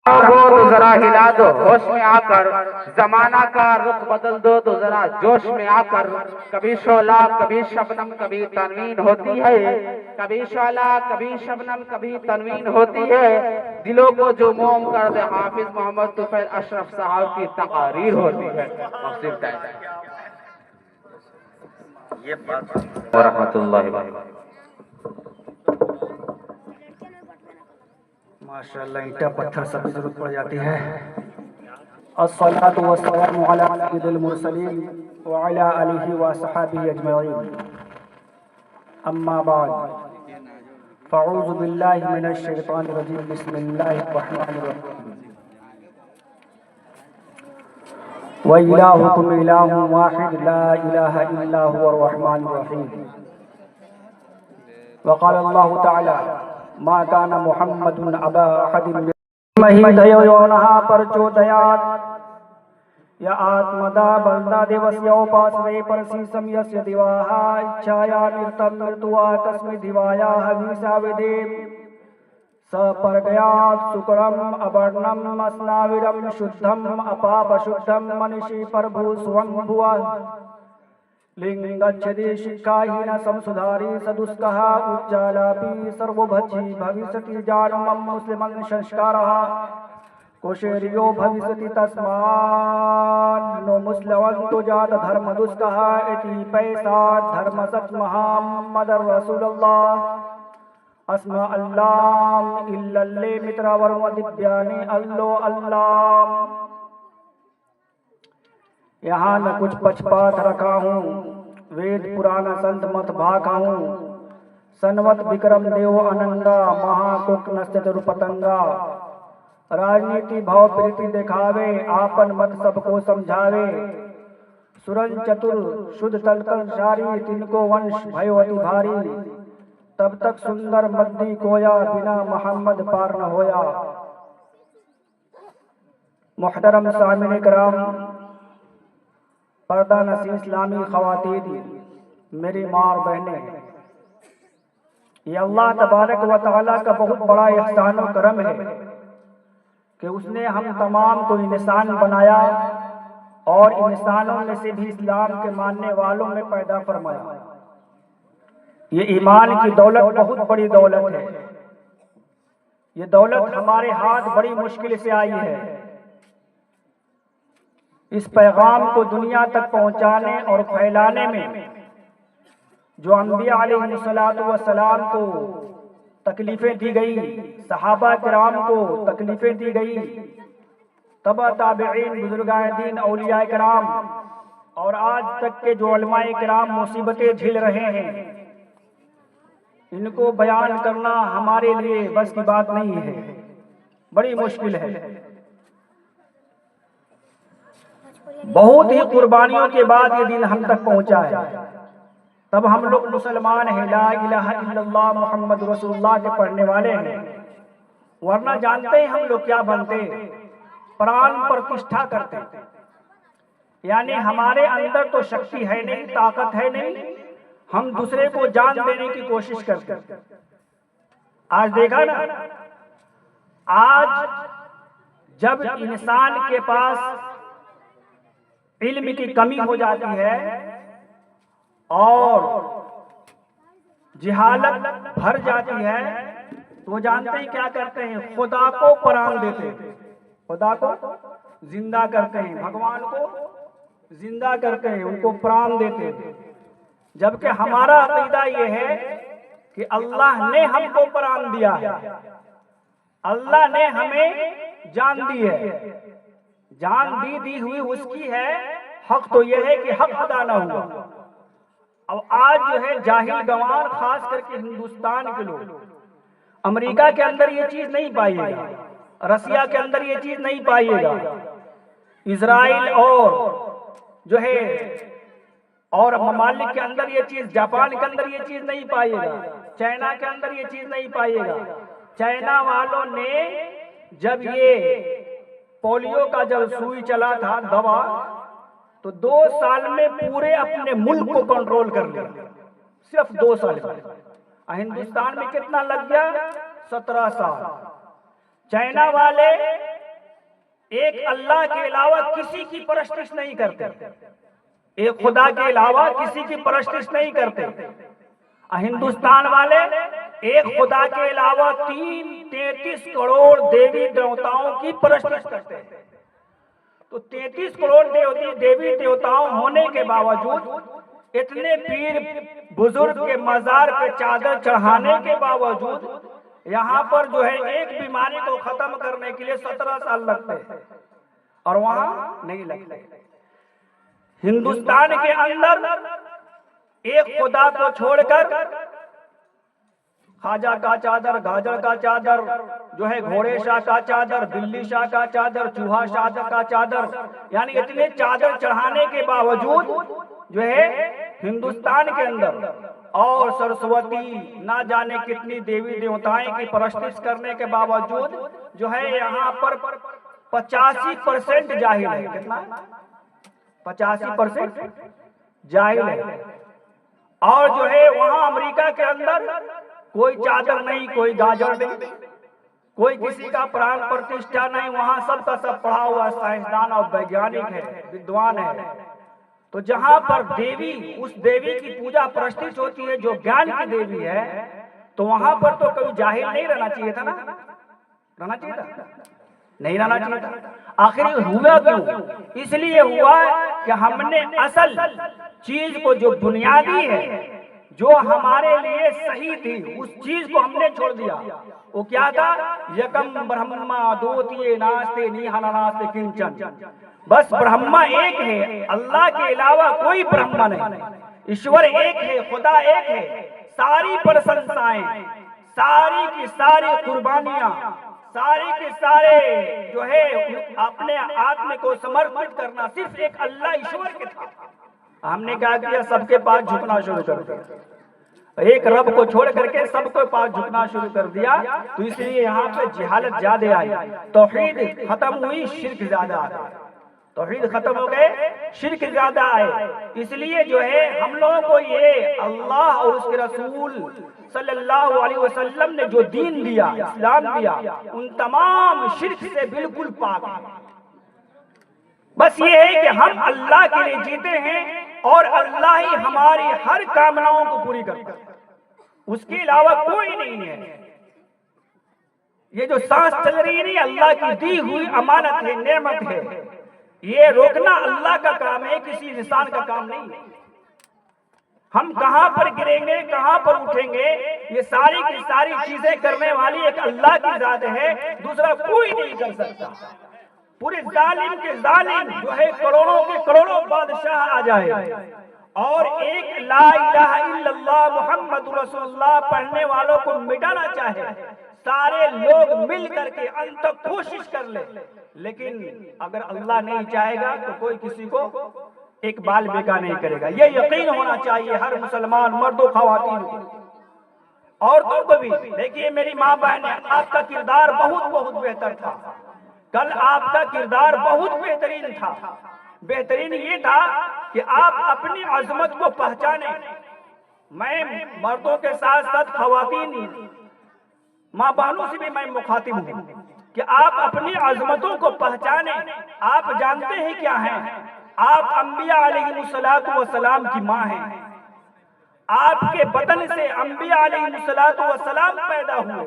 ہو تو ذرا ہلا دو ہوش میں آ کر، زمانہ کا رخ بدل دو تو ذرا جوش میں آ کر، کبھی شعلہ کبھی شبنم کبھی تنوین ہوتی ہے، کبھی شعلہ کبھی شبنم کبھی تنوین ہوتی ہے، دلوں کو جو موم کر دے حافظ محمد طفیل اشرف صاحب کی تقاریر ہوتی ہے۔ مخصوص ورحمۃ اللہ وبرکاتہ۔ ماشاءاللہ اینٹا پتھر سب کی ضرورت پڑ جاتی ہے۔ الصلاۃ والسلام علی سید المرسلین وعلی آلہ وصحبہ اجمعین، اما بعد فاعوذ باللہ من الشیطان الرجیم، بسم اللہ الرحمن الرحیم۔ وَإِلَٰهُكُمْ إِلَٰهٌ وَاحِدٌ لَا إِلَٰهَ إِلَّا هُوَ الرَّحْمَٰنُ الرَّحِيمُ۔ وقال الله تعالی ما كان محمد ابا احد من یونہا پرچو دیات یا آتمدا بلدا دیوس یو پاس وے پرسی سمیس دیواہا اچھایا مرتم مرتوا کسم دیوایا حویسا ودیم س پر گیات سکرم ابرنم اسناورم شدھم اپاپ شدھم منشی پربھو سوم بھوا لنگچدی شکاہین سمسدھاری سدسکہا اجالاپی سرو بھجی بھویستی جانمم مسلمن شنشکارہا کوشیریو بھویستی تسمان نو مسلمن تو جات دھرم دسکہا اتی پیسات دھرم ست محمد رسول اللہ اسماء اللہ اللہ مترا ورم دبیانی اللہ اللہ۔ یہاں میں کچھ پچپات رکھا ہوں، وید پرانا سنت مت بھاکا ہوں، سنوت بکرم دیو اننگا مہا کک نستر پتنگا، راجنیتی بھاؤ پریتی دکھاوے آپن مت سب کو سمجھاوے، سرن چتر شدھ تلکل شاری تن کو ونش بھیو اتی بھاری، تب تک سندر مدی کویا بنا محمد پار نہ ہویا۔ محترم سامعین کرام، پردہ نشین اسلامی خواتین، میری ماں اور بہنیں، یہ اللہ تبارک و تعالیٰ کا بہت بڑا احسان و کرم ہے کہ اس نے ہم تمام کو انسان بنایا اور انسانوں میں سے بھی اسلام کے ماننے والوں میں پیدا فرمایا۔ یہ ایمان کی دولت بہت بڑی دولت ہے، یہ دولت ہمارے ہاتھ بڑی مشکل سے آئی ہے۔ اس پیغام کو دنیا تک پہنچانے اور پھیلانے میں جو انبیاء علیہ السلام کو تکلیفیں دی گئی، صحابہ کرام کو تکلیفیں دی گئی، تبع تابعین، بزرگان دین، اولیاء کرام اور آج تک کے جو علماء کرام مصیبتیں جھیل رہے ہیں، ان کو بیان کرنا ہمارے لیے بس کی بات نہیں ہے، بڑی مشکل ہے۔ بہت ہی قربانیوں کے بعد یہ دن ہم تک پہنچا ہے، تب ہم لوگ مسلمان ہیں، لا الہ الا اللہ محمد رسول اللہ کے پڑھنے والے ہیں، ورنہ جانتے ہیں ہم لوگ کیا بنتے؟ پران پرتشٹھا کرتے، یعنی ہمارے اندر تو شکتی ہے نہیں، طاقت ہے نہیں، ہم دوسرے کو جان دینے کی کوشش کرتے۔ آج دیکھا نا، آج جب انسان کے پاس علم کی کمی ہو جاتی ہے اور جہالت بھر جاتی ہے تو جانتے ہیں کیا کرتے ہیں؟ خدا کو پران دیتے ہیں، خدا کو زندہ کرتے ہیں، بھگوان کو زندہ کرتے ہیں، ان کو پران دیتے ہیں، جبکہ ہمارا عقیدہ یہ ہے کہ اللہ نے ہم کو پران دیا ہے، اللہ نے ہمیں جان دی ہے، جان دی ہوئی اس کی ہے، حق تو یہ ہے کہ حق ادا نہ ہوا۔ اب آج جو ہے جاہل گوار، خاص کر کے ہندوستان کے لوگ، امریکہ کے اندر یہ چیز نہیں پائیے گا، رسیا کے اندر یہ چیز نہیں پائیے گا، اسرائیل اور جو ہے اور ممالک کے اندر یہ چیز، جاپان کے اندر یہ چیز نہیں پائیے گا، چائنا کے اندر یہ چیز نہیں پائیے گا۔ چائنا والوں نے جب یہ پولیو کا جب سوئی چلا تھا دوا، تو 2 سال میں پورے اپنے ملک کو کنٹرول کر لیا، صرف 2 سال میں۔ ہندوستان میں کتنا لگ گیا؟ 17 سال۔ چائنا والے ایک اللہ کے علاوہ کسی کی پرستش نہیں کرتے، ایک خدا کے علاوہ کسی کی پرستش نہیں کرتے۔ ہندوستان والے ایک خدا کے علاوہ 33 کروڑ دیوی دیوتاؤں کی پرستش کرتے ہیں۔ تو 33 کروڑ دیوی دیوتاؤں ہونے کے باوجود، اتنے پیر بزرگ کے مزار پہ چادر چڑھانے کے باوجود، یہاں پر جو ہے ایک بیماری کو ختم کرنے کے لیے 17 سال لگتے ہیں اور وہاں نہیں لگتے۔ ہندوستان کے اندر ایک خدا کو چھوڑ کر خواجہ کا چادر، گاجر کا چادر، جو ہے گھوڑے شاہ کا چادر، بلی شاہ کا چادر، چوہا شاہ کا چادر، یعنی اتنے چادر چڑھانے کے باوجود جو ہے ہندوستان کے اندر، اور سرسوتی نہ جانے کتنی دیوی دیوتائیں کی پرستش کرنے کے باوجود جو ہے یہاں پر 85% جاہل ہے۔ کتنا؟ 85% جاہل ہے۔ اور جو ہے وہاں امریکہ کے اندر کوئی چادر نہیں، کوئی گاجر نہیں، کوئی کسی کا پران پرتشٹھا نہیں، وہاں سب کا سب پڑھا ہوا سائنسدان اور ویگیانک ہے، ودوان ہے۔ تو جہاں پر دیوی، اس دیوی کی پوجا پرستش ہوتی ہے جو گیان کی دیوی ہے، تو وہاں پر تو کوئی جاہل نہیں رہنا چاہیے تھا نا؟ رہنا چاہیے تھا؟ نہیں رہنا چاہیے تھا۔ آخر ہوا کیوں؟ اس لیے ہوا کہ ہم نے اصل چیز کو، جو بنیادی ہے، جو ہمارے لیے صحیح تھی، اس چیز کو ہم نے چھوڑ دیا۔ وہ کیا تھا؟ یکم برہما دوتیے ناستے نیہا ناستے کنچن، بس برہما ایک ہے، اللہ کے علاوہ کوئی برہما نہیں، ایشور ایک ہے، خدا ایک ہے۔ ساری پرشنسائیں، ساری کی ساری قربانیاں، سارے کے سارے جو ہے اپنے آدمی کو سمرپت کرنا صرف ایک اللہ ایشور کے تھا۔ ہم نے کیا کیا؟ سب کے پاس جھکنا شروع کر دیا، ایک رب کو چھوڑ کر کے سب کے پاس جھکنا شروع کر دیا۔ تو اس لیے یہاں پہ جہالت زیادہ آئی، توحید ختم ہوئی، شرک زیادہ آیا۔ توحید ختم ہو گئے، شرک زیادہ آئے۔ اس لیے جو ہے ہم لوگوں کو یہ اللہ اور اس کے رسول صلی اللہ علیہ وسلم نے جو دین دیا، اسلام دیا، ان تمام شرک سے بالکل پاک ہے۔ بس یہ ہے کہ ہم اللہ کے لیے جیتے ہیں اور اللہ ہی ہماری ہر کامناؤں کو پوری کرتا ہے، اس کے علاوہ کوئی نہیں ہے۔ یہ جو سانس چل رہی ہے، اللہ کی دی ہوئی امانت ہے، نعمت ہے، یہ روکنا اللہ کا کام ہے، کسی انسان کا کام نہیں ہے۔ ہم کہاں پر گریں گے، کہاں پر اٹھیں گے، یہ ساری کی ساری چیزیں کرنے والی ایک اللہ کی ذات ہے، دوسرا کوئی نہیں کر سکتا۔ پورے ظالم کے ظالم جو ہے کروڑوں کے کروڑوں بادشاہ آ جائے اور ایک لا الہ الا اللہ محمد رسول اللہ پڑھنے والوں کو مٹانا چاہے، سارے لوگ مل کر کے انت تک کوشش کر لے، لیکن اگر اللہ نہیں چاہے گا تو کوئی کسی کو ایک بال بیکا نہیں کرے گا۔ یہ یقین ہونا چاہیے ہر مسلمان مرد و خواتین کو، عورتوں کو بھی۔ دیکھیے میری ماں بہن، آپ کا کردار بہت بہت بہتر تھا، کل آپ کا کردار بہت بہترین تھا۔ بہترین یہ تھا کہ آپ اپنی عظمت کو پہچانے۔ میں مردوں کے ساتھ ساتھ خواتین ماں بہنوں سے بھی میں مخاطب ہوں کہ آپ اپنی عظمتوں کو پہچانے۔ آپ جانتے ہیں کیا ہیں؟ آپ انبیاء علیہ السلام کی ماں ہیں، آپ کے بدن سے انبیاء علیہ السلام پیدا ہوئے۔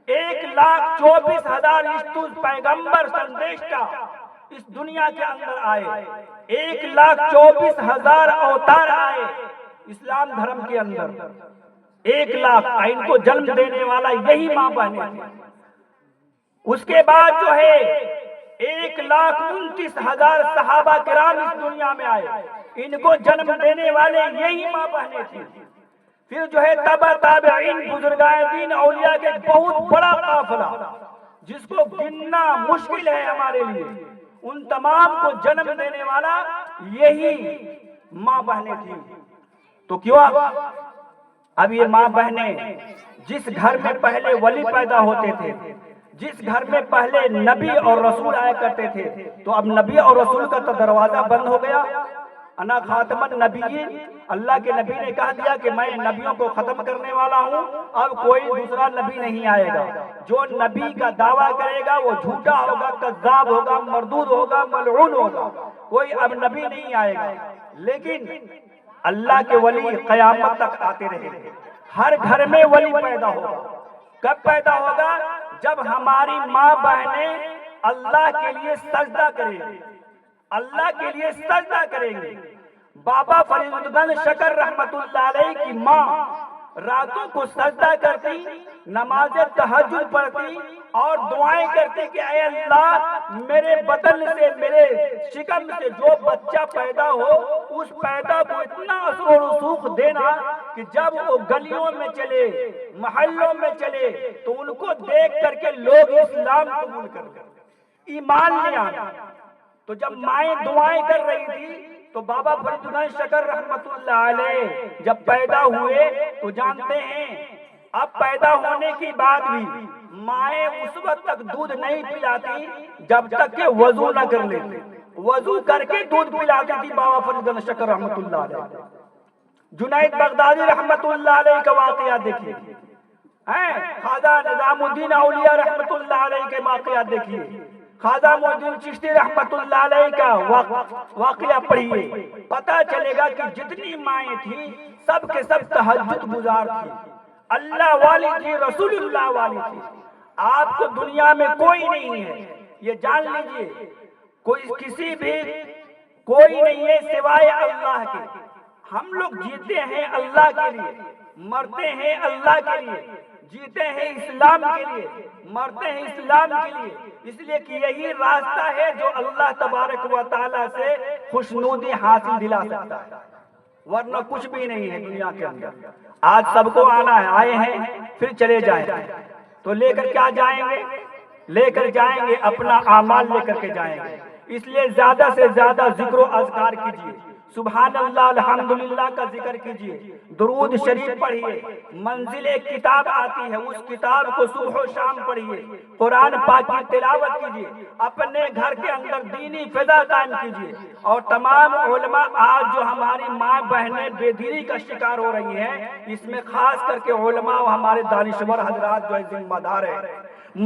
1,24,000 پیغمبر سندیشٹا اس دنیا کے اندر آئے، 1,24,000 اوتار آئے اسلام دھرم کے اندر، 1,00,000 ان کو جنم دینے والا یہی ماں بہنیں تھیں۔ اس کے بعد جو ہے 1,29,000 صحابہ کرام اس دنیا میں آئے، ان کو جنم دینے والے یہی ماں بہنیں تھیں۔ پھر جو ہے تبع تابعین، بزرگان دین، اولیاء کے بہت بڑا قافلہ جس کو گننا مشکل ہے ہمارے لیے، ان تمام کو جنم دینے والا یہی ماں بہنیں تھیں۔ تو کیوں اب یہ ماں بہنیں جس گھر میں پہلے ولی پیدا ہوتے تھے، جس گھر میں پہلے نبی اور رسول آیا کرتے تھے، تو اب نبی اور رسول کا تو دروازہ بند ہو گیا، انا خاتم النبیین، اللہ کے نبی نے کہہ دیا کہ میں نبیوں کو ختم کرنے والا ہوں، اب کوئی دوسرا نبی نہیں آئے گا۔ جو نبی کا دعویٰ کرے گا وہ جھوٹا ہوگا، کذاب ہوگا، مردود ہوگا، ملعون ہوگا، کوئی اب نبی نہیں آئے گا۔ لیکن اللہ کے ولی قیامت تک آتے رہیں گے، ہر گھر میں ولی پیدا ہوگا۔ کب پیدا ہوگا؟ جب ہماری ماں بہنیں اللہ کے لیے سجدہ کریں گے، اللہ کے لیے سجدہ کریں گے۔ بابا فرید الدین شکر رحمت اللہ علیہ کی ماں راتوں کو سجدہ کرتی، نماز تہجد پڑھتی اور دعائیں کرتی کہ اے اللہ میرے بدن سے، میرے شکم سے جو بچہ پیدا ہو اس پیدا کو اتنا اثر و رسوخ دینا کہ جب وہ گلیوں میں چلے، محلوں میں چلے تو ان کو دیکھ کر کے لوگ اسلام قبول کر ایمان لے آنا۔ تو جب مائیں دعائیں کر رہی تھی تو بابا فرید الدین شکر رحمت اللہ علیہ جب پیدا ہوئے تو جانتے ہیں اب پیدا ہونے کی بعد بھی مائیں اس وقت تک دودھ نہیں پلاتی جب تک کہ وضو نہ کر لیتی، وضو کر کے دودھ پلاتی تھی بابا فرید الدین شکر رحمت اللہ علیہ۔ جنید بغدادی رحمت اللہ علیہ کا واقعہ دیکھیے، خواجہ نظام الدین اولیاء رحمت اللہ علیہ کے واقعات دیکھیے، خواجہ معین الدین چشتی رحمت اللہ علیہ کا واقعہ پڑھیے، پتہ چلے گا کہ جتنی مائیں تھیں سب کے سب تہجد گزار تھی، اللہ والی تھی، رسول اللہ والی تھی۔ آپ کو دنیا میں کوئی نہیں ہے، یہ جان لیجئے، کوئی نہیں ہے سوائے اللہ کے۔ ہم لوگ جیتے ہیں اللہ کے لیے، مرتے ہیں اللہ کے لیے، جیتے ہیں اسلام کے لیے، مرتے ہیں اسلام کے لیے، اس لیے کہ یہی راستہ ہے جو اللہ تبارک و تعالیٰ سے خوشنودی حاصل دلا سکتا ہے، ورنہ کچھ بھی نہیں ہے دنیا کے اندر۔ آج سب کو آنا ہے، آئے ہیں پھر چلے جائیں، تو لے کر کیا جائیں گے؟ لے کر جائیں گے اپنا اعمال لے کر کے جائیں گے۔ اس لیے زیادہ سے زیادہ ذکر و اذکار کیجیے، سبحان اللہ الحمدللہ کا ذکر کیجیے، درود شریف پڑھیے، منزل ایک کتاب آتی ہے اس کتاب کو صبح و شام پڑھیے، قرآن پاک کی تلاوت کیجیے، اپنے گھر کے اندر دینی فضا قائم کیجیے۔ اور تمام علماء آج جو ہماری ماں بہنیں بے دینی کا شکار ہو رہی ہیں، اس میں خاص کر کے علماء و ہمارے دانشور حضرات جو ذمہ دار ہیں۔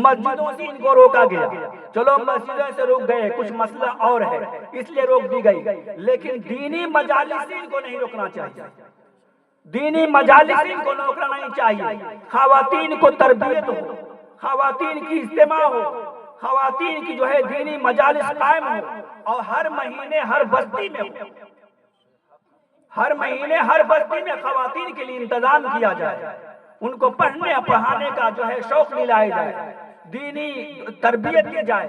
مسجدوں سے ان کو روکا گیا، چلو مسجدوں سے روک گئے، کچھ مسئلہ اور ہے اس لیے روک دی گئی، لیکن دینی مجالس ان کو نہیں روکنا چاہیے، دینی مجالس ان کو روکنا نہیں چاہیے۔ خواتین کو تربیت ہو، خواتین کی اجتماع ہو، خواتین کی جو ہے دینی مجالس قائم ہو، اور ہر مہینے ہر بستی میں ہو، ہر مہینے ہر بستی میں خواتین کے لیے انتظام کیا جائے، ان کو پڑھنے پڑھانے کا جو ہے شوق دلایا جائے، دینی تربیت کی جائے۔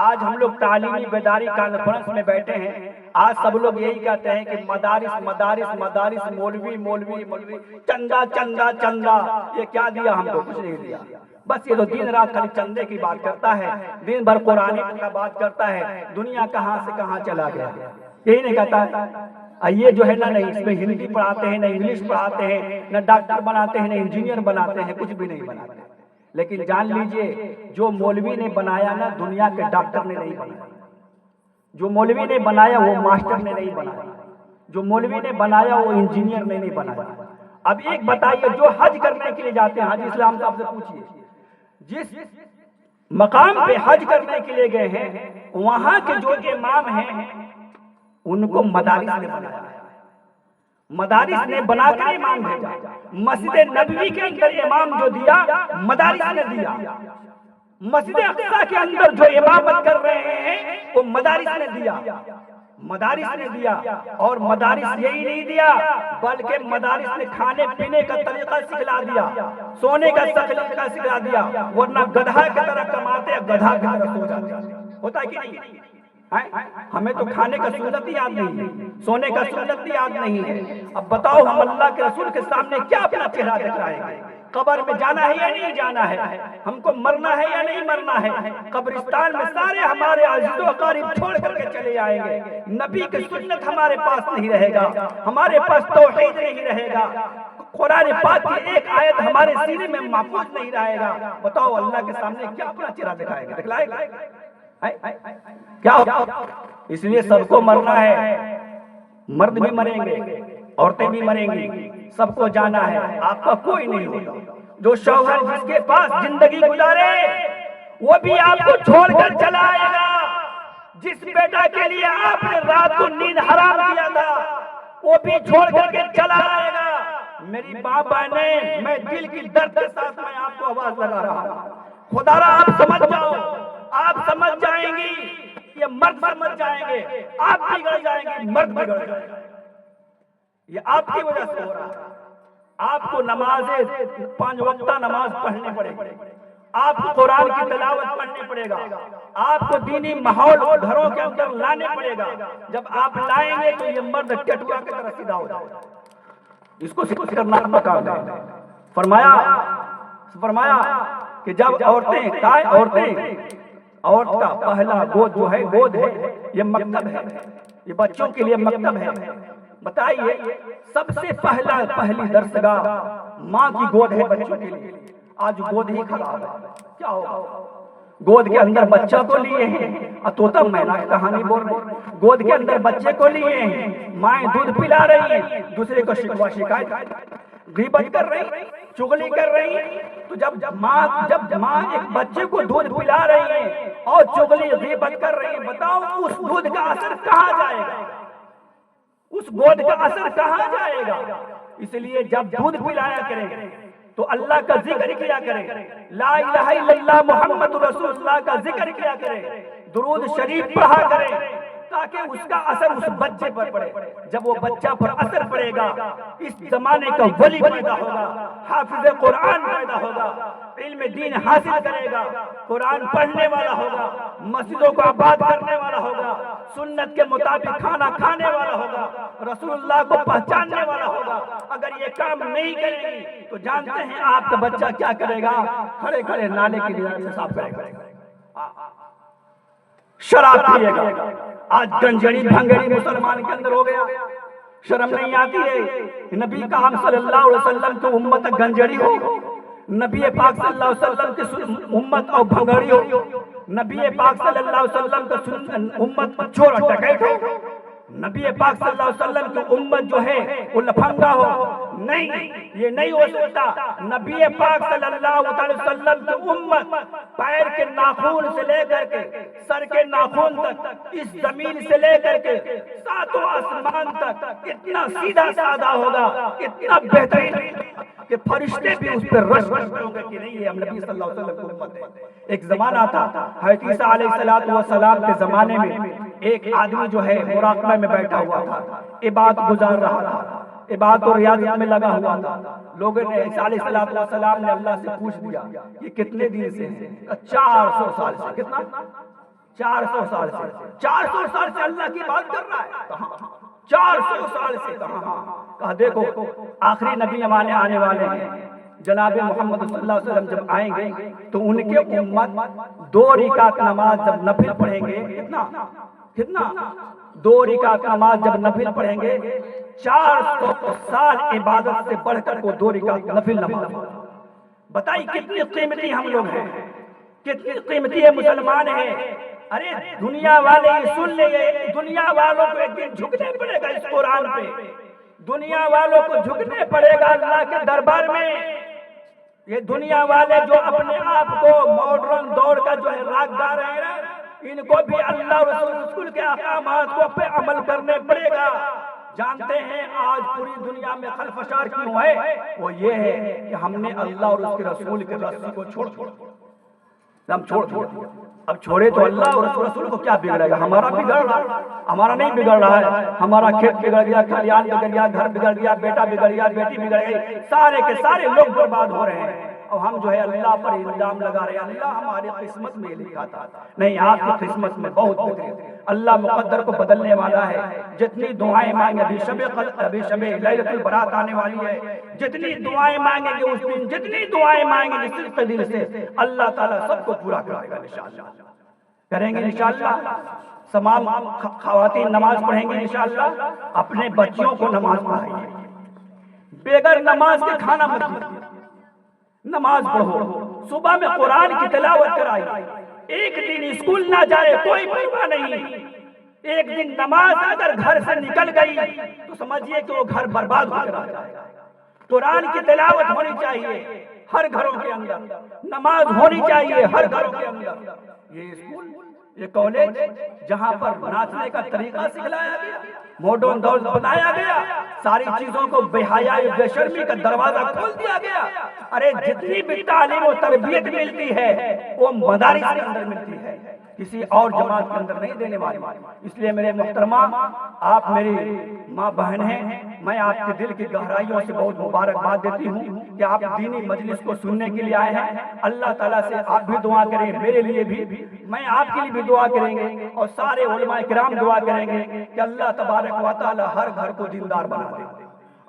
آج ہم لوگ تعلیمی بیداری کانفرنس میں بیٹھے ہیں، آج سب لوگ یہی کہتے ہیں کہ مدارس مدارس مدارس، مولوی مولوی مولوی، چندہ چندہ چندہ، یہ کیا دیا ہم کو؟ کچھ نہیں دیا، بس یہ تو دن رات خالی چندے کی بات کرتا ہے، دن بھر قرآن کی بات کرتا ہے، دنیا کہاں سے کہاں چلا گیا، یہی نہیں کہتا ہے۔ یہ جو ہے نا نہیں اس میں ہندی پڑھاتے ہیں، نہ انگلش پڑھاتے ہیں، نہ ڈاکٹر بناتے ہیں، نہ انجینئر بناتے ہیں، کچھ بھی نہیں بناتے۔ لیکن جان لیجئے جو مولوی نے بنایا نا دنیا کے ڈاکٹر نے نہیں بنایا، جو مولوی نے بنایا وہ ماسٹر نے نہیں بنایا، جو مولوی نے بنایا وہ انجینئر نے نہیں بنایا۔ اب ایک بتائیے جو حج کرنے کے لیے جاتے ہیں، حاجی اسلام صاحب سے پوچھئے، جس مقام پہ حج کرنے کے لیے گئے ہیں وہاں کے جو امام ہیں ان کو مدارس نے بنایا، مدارس نے بنا کر امام بھیجا۔ مسجد نبوی کے اندر امام جو دیا مدارس نے دیا، مسجد اقصی کے اندر جو امامت کر رہے ہیں وہ مدارس نے دیا، مدارس نے دیا۔ اور مدارس یہی نہیں دیا بلکہ مدارس نے کھانے پینے کا طریقہ سکھلا دیا، سونے کا طریقہ سکھلا دیا، ورنہ گدھا کی طرح کماتے گدھا کی طرح سو جاتے، ہوتا ہے کہ نہیں؟ ہمیں تو کھانے کا سنت ہی یاد نہیں ہے، سونے کا سنت ہی یاد نہیں ہے۔ اب بتاؤ ہم اللہ کے رسول کے سامنے کیا اپنا چہرہ دکھائیں گے؟ قبر میں جانا ہے یا نہیں جانا ہے؟ ہم کو مرنا ہے یا نہیں مرنا ہے؟ قبرستان میں سارے ہمارے عزیز و اقارب چھوڑ کر کے چلے آئیں گے، نبی کی سنت ہمارے پاس نہیں رہے گا، ہمارے پاس توحید نہیں رہے گا، قرآن پاک کی ایک آیت ہمارے سینے میں محفوظ نہیں رہے گا۔ بتاؤ اللہ کے سامنے کیا اپنا چہرہ دکھائیں گے؟ دکھلائے گا کیا؟ اس لیے سب کو مرنا ہے، مرد بھی مریں گے، عورتیں بھی مریں گی، سب کو جانا ہے، آپ کا کوئی نہیں ہوگا۔ جو شوہر جس کے پاس زندگی گزارے وہ بھی آپ کو چھوڑ کر چلا آئے گا۔ جس بیٹا کے لیے آپ نے رات کو نیند حرام کیا تھا وہ بھی چھوڑ کر کے چلا آئے گا۔ میری ماں بہنیں، میں دل کی درد کے ساتھ میں آپ کو آواز لگا رہا ہوں، خدا را آپ سمجھ جاؤ، آپ سمجھ جائیں گی، یہ مرد سمجھ جائیں گے، آپ بگڑ جائیں گے، مرد بگڑ جائیں گے۔ یہ آپ کی وجہ سے ہو رہا ہے۔ آپ کو نمازیں 5 وقتہ نماز پڑھنی پڑے گی، آپ کو قرآن کی تلاوت پڑھنی پڑے گا، آپ کو دینی ماحول گھروں کے اندر لانے پڑے گا۔ جب آپ لائیں گے تو یہ مرد ٹٹوا کی طرح سیدھا ہو جائے گا۔ اس کو سکھ کرنا مقام ہے۔ فرمایا کہ جب عورتیں عورت کا پہلا گود جو ہے، گود ہے، یہ مکتب ہے، یہ بچوں کے لیے مکتب ہے۔ بتائیے سب سے پہلی درسگاہ ماں کی گود ہے بچوں کے لیے، آج گود ہی خراب ہے، کیا ہوگا؟ گود کے اندر بچہ کو لیے ہیں، طوطا مینا کی کہانی بول رہے ہیں، گود کے اندر بچے کو لیے ہیں، مائیں دودھ پلا رہی ہیں، دوسرے کو شکوہ شکایت غیبت کر رہی، چغلی کر رہی۔ تو جب ماں ایک بچے کو دودھ پلا رہی ہے اور چغلی غیبت کر رہی ہے، بتاؤ اس دودھ کا اثر کہاں جائے گا؟ اس گود کا اثر کہاں جائے گا؟ اس لیے جب دودھ پلایا کریں تو اللہ کا ذکر کیا کریں، لا الہ الا اللہ محمد رسول اللہ کا ذکر کیا کریں، درود شریف پڑھا کریں، تاکہ اس کا اثر اس بچے پر پڑے۔ جب وہ بچہ پر اثر پڑے گا، اس زمانے کا ولی پیدا ہوگا، حافظ قرآن پیدا ہوگا، علم دین حاصل کرے گا، قرآن پڑھنے والا ہوگا، مسجدوں کو آباد کرنے والا ہوگا، سنت کے مطابق کھانا کھانے والا ہوگا، رسول اللہ کو پہچاننے والا ہوگا۔ اگر یہ کام نہیں کرے گی تو جانتے ہیں آپ کا بچہ کیا کرے گا؟ کھڑے کھڑے نالے کی دیوار سے صاف کرے گا، شراب پیے گا۔ آج گنجڑی بھنگڑی مسلمان کے اندر ہو گیا، شرم نہیں آتی ہے؟ نبی کریم صلی اللہ علیہ وسلم کی امت گنجڑی ہو، نبی پاک صلی اللہ علیہ وسلم کی امت اور بھنگڑی ہو، نبی پاک صلی اللہ علیہ وسلم کی امت چور ڈکیت ہو، نبی پاک صلی اللہ علیہ وسلم کی امت جو ہے وہ لفنگا ہو؟ نہیں، یہ نہیں ہو سکتا۔ نبی پاک صلی اللہ علیہ وسلم کی امت پیر کے ناخون سے لے کر کے سر کے ناخون تک، اس زمین سے لے کر کے 7 آسمان تک اتنا سیدھا سادہ ہوگا، اتنا بہترین کہ فرشتے بھی اس پر رش کرتے ہوں گے کہ نہیں، یہ نبی صلی اللہ علیہ وسلم کی امت ہے۔ ایک زمانہ تھا حضرت عیسیٰ علیہ السلام کے زمانے میں، ایک آدمی جو ہے مراقبہ میں بیٹھا ہوا تھا، عبادت گزار رہا تھا، عبادت اور ریاضت میں لگا ہوا تھا۔ لوگوں نے عیسیٰ علیہ السلام نے اللہ سے پوچھ دیا یہ کتنے دن سے ہیں؟ 400 سال سے۔ کتنا؟ 400 سال سے۔ 400 سال سے اللہ کی بات کر رہا ہے؟ کہاں؟ 400 سال سے کہاں؟ کہا دیکھو آخری نبی ہمارے آنے والے ہیں، جناب محمد صلی اللہ علیہ وسلم جب آئیں گے تو ان کے امت 2 رکعت نماز جب نفل پڑھیں گے، کتنا 2 رکعت نماز جب نفل پڑھیں گے، 400 سال عبادت سے بڑھ کر کو 2 رکعت نفل نماز۔ بتائیے کتنی قیمتی ہم لوگ ہیں، کتنی قیمتی ہے مسلمان ہیں۔ ارے دنیا والے یہ سن لیں، دنیا والوں کو ایک دن جھکنے پڑے گا اس قرآن پہ، دنیا والوں کو جھکنے پڑے گا اللہ کے دربار میں۔ یہ دنیا والے جو اپنے آپ کو ماڈرن دور کا جو ہے راگدار ہیں، ان کو بھی اللہ رسول کے احکامات کو پہ عمل کرنے پڑے گا۔ جانتے ہیں آج پوری دنیا میں خلفشار کیوں ہے؟ وہ یہ ہے کہ ہم نے اللہ اور اس کے رسول کے راستے کو چھوڑ اب چھوڑے تو اللہ اور رسول کو کیا بگڑے گا؟ ہمارا بگڑ رہا ہے، ہمارا نہیں بگڑ رہا ہے، ہمارا کھیت بگڑ گیا، کھلیان بگڑ گیا، گھر بگڑ گیا، بیٹا بگڑ گیا، بیٹی بگڑ گئی، سارے کے سارے لوگ برباد ہو رہے ہیں، اور ہم جو ہے اللہ پر الزام لگا رہے ہیں اللہ ہماری قسمت میں لکھا تھا۔ نہیں، آپ کی قسمت میں بہت بہترین، اللہ مقدر کو بدلنے والا ہے۔ جتنی دعائیں مانگیں، ابھی شب لیلۃ البرات آنے والی ہے، جتنی دعائیں مانگیں گے اس دن، جتنی دعائیں مانگیں گے صدق دل سے، اللہ تعالیٰ سب کو پورا کرے گا انشاءاللہ۔ کریں گے انشاءاللہ، تمام خواتین نماز پڑھیں گے انشاءاللہ، اپنے بچوں کو نماز پڑھائیے، بغیر نماز کے کھانا مت کھائیے، نماز پڑھو، صبح میں قرآن کی تلاوت کرائیے، ایک دن اسکول نہ جائے کوئی پرواہ نہیں، ایک دن نماز اگر گھر سے نکل گئی تو سمجھیے کہ وہ گھر برباد ہو کر آ جائے گا۔ قرآن کی تلاوت ہونی چاہیے ہر گھروں کے اندر، نماز ہونی چاہیے ہر گھروں کے اندر۔ یہ اسکول، یہ کالج جہاں پر ناچنے کا طریقہ سکھلایا گیا، ماڈرن دور بنایا گیا، ساری چیزوں کو بے حیائی بے شرمی کا دروازہ کھول دیا گیا۔ ارے جتنی بھی تعلیم و تربیت ملتی ہے وہ مدارس کے اندر ملتی ہے، کسی اور جماعت کے اندر نہیں دینے والی۔ اس لیے میرے محترمہ، آپ میری ماں بہن ہیں، میں آپ کے دل کی گہرائیوں سے بہت مبارکباد دیتی ہوں کہ آپ دینی مجلس کو سننے کے لیے آئے ہیں۔ اللہ تعالیٰ سے آپ بھی دعا کریں، میرے لیے بھی، میں آپ کے لیے بھی دعا کریں گے، اور سارے علماء کرام دعا کریں گے کہ اللہ تبارک و تعالیٰ ہر گھر کو دیندار بنا دے،